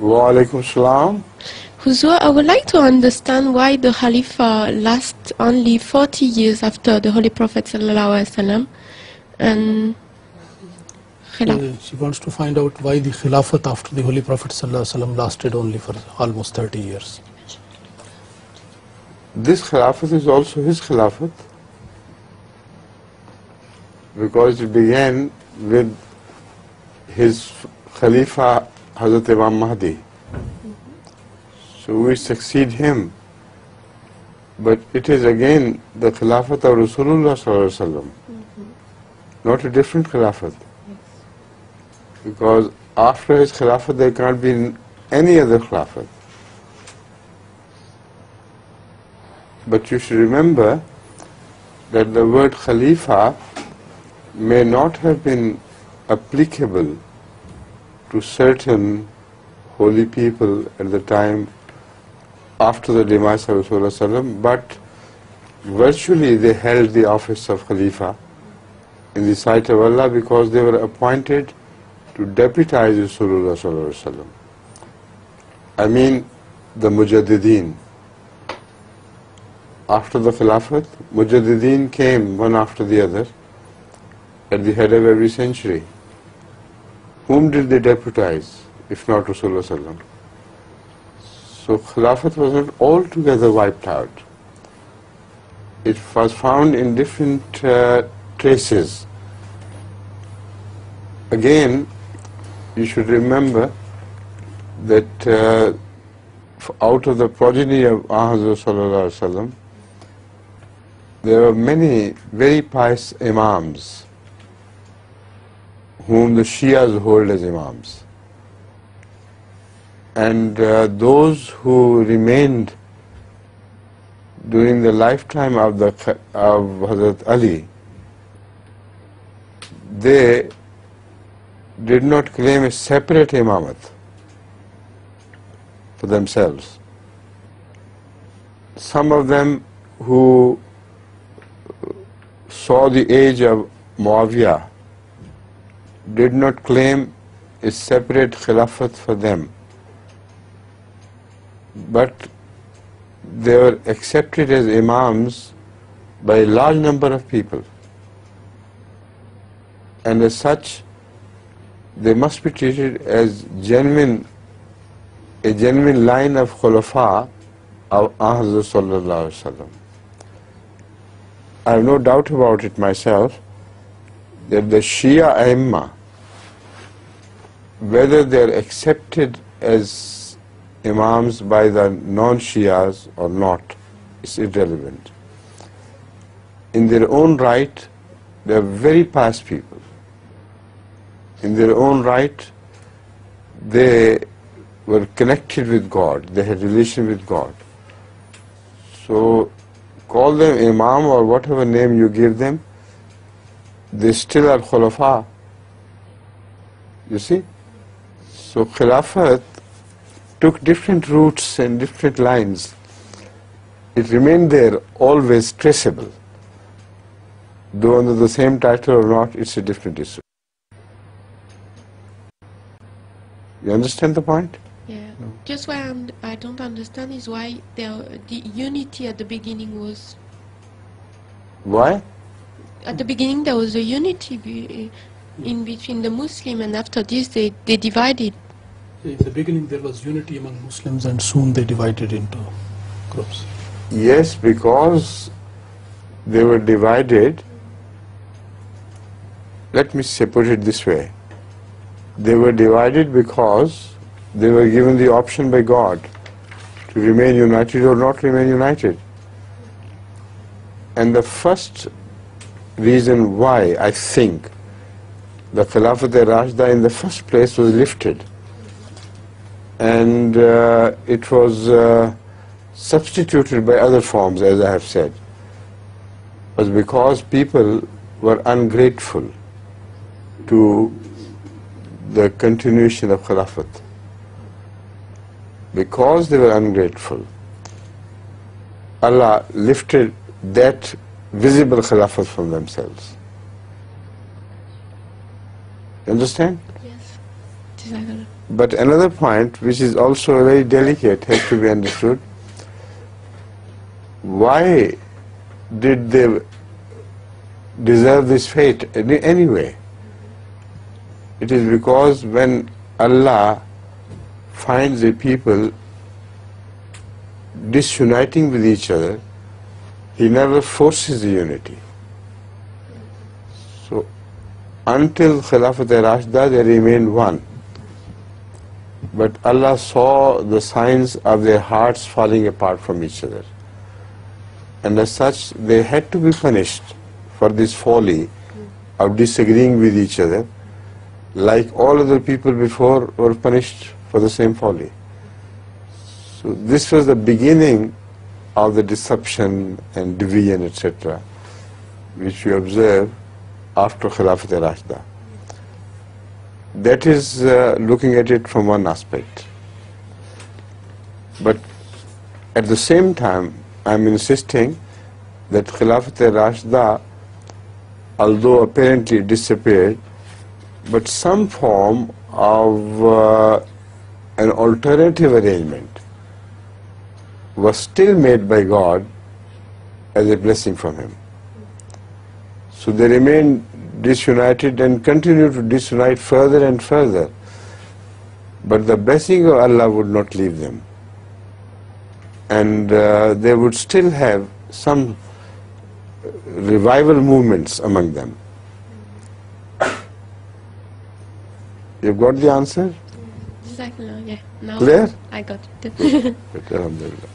Wa alaikum salam. Huzur, I would like to understand why the Khalifa lasts only 40 years after the Holy Prophet ﷺ and She wants to find out why the Khilafat after the Holy Prophet ﷺ lasted only for almost 30 years. This Khilafat is also his Khilafat, because it began with his Khalifa Hazrat Imam Mahdi. So we succeed him. But it is again the Khilafat of Rasulullah sallallahu alaihi wasallam, not a different Khilafat. Because after his Khilafat there can't be any other Khilafat. But you should remember that the word Khalifa may not have been applicable to certain holy people at the time after the demise of Rasulullah, but virtually they held the office of Khalifa in the sight of Allah because they were appointed to deputize Rasulullah. I mean the Mujaddideen. After the Khilafat, Mujaddideen came one after the other at the head of every century. Whom did they deputize, if not Rasulullah? So Khilafat was not altogether wiped out. It was found in different traces. Again, you should remember that out of the progeny of Ahmad, there were many very pious Imams whom the Shias hold as Imams. And those who remained during the lifetime of Hazrat Ali, they did not claim a separate imamat for themselves. Some of them who saw the age of Muawiyah did not claim a separate Khilafat for them, but they were accepted as Imams by a large number of people, and as such they must be treated as a genuine line of Khulafa of Ahmad sallallahu alaihi wasallam. I have no doubt about it myself that the Shia Aimma, whether they are accepted as Imams by the non-Shias or not, is irrelevant. In their own right, they are very pious people. In their own right, they were connected with God, they had relation with God. So call them Imam or whatever name you give them, they still are Khulafa. You see? So Khilafat took different routes and different lines. It remained there, always traceable. Though under the same title or not, it's a different issue. You understand the point? Yeah. No. Just why I don't understand is why the unity at the beginning was... Why? At the beginning there was a unity in between the Muslim, and after this they divided. In the beginning there was unity among Muslims, and soon they divided into groups. Yes, because they were divided. Let me put it this way. They were divided because they were given the option by God to remain united or not remain united. And the first reason why I think the Khilafat-e-Rashida in the first place was lifted, and it was substituted by other forms, as I have said, was because people were ungrateful to the continuation of Khilafat. Because they were ungrateful, Allah lifted that visible Khilafat from themselves. You understand? Yes. This But another point which is also very delicate has to be understood. Why did they deserve this fate anyway? It is because when Allah finds a people disuniting with each other, He never forces the unity. So until Khilafat Rashida they remained one. But Allah saw the signs of their hearts falling apart from each other. And as such, they had to be punished for this folly of disagreeing with each other, like all other people before were punished for the same folly. So this was the beginning of the deception and division, etc., which we observe after Khilafat Rashida. That is looking at it from one aspect. But at the same time, I am insisting that Khilafat Rashida, although apparently disappeared, but some form of an alternative arrangement was still made by God as a blessing from Him. So they remained disunited and continue to disunite further and further, but the blessing of Allah would not leave them, and they would still have some revival movements among them. You've got the answer? Exactly, yeah. Now Clear? I got it. Alhamdulillah.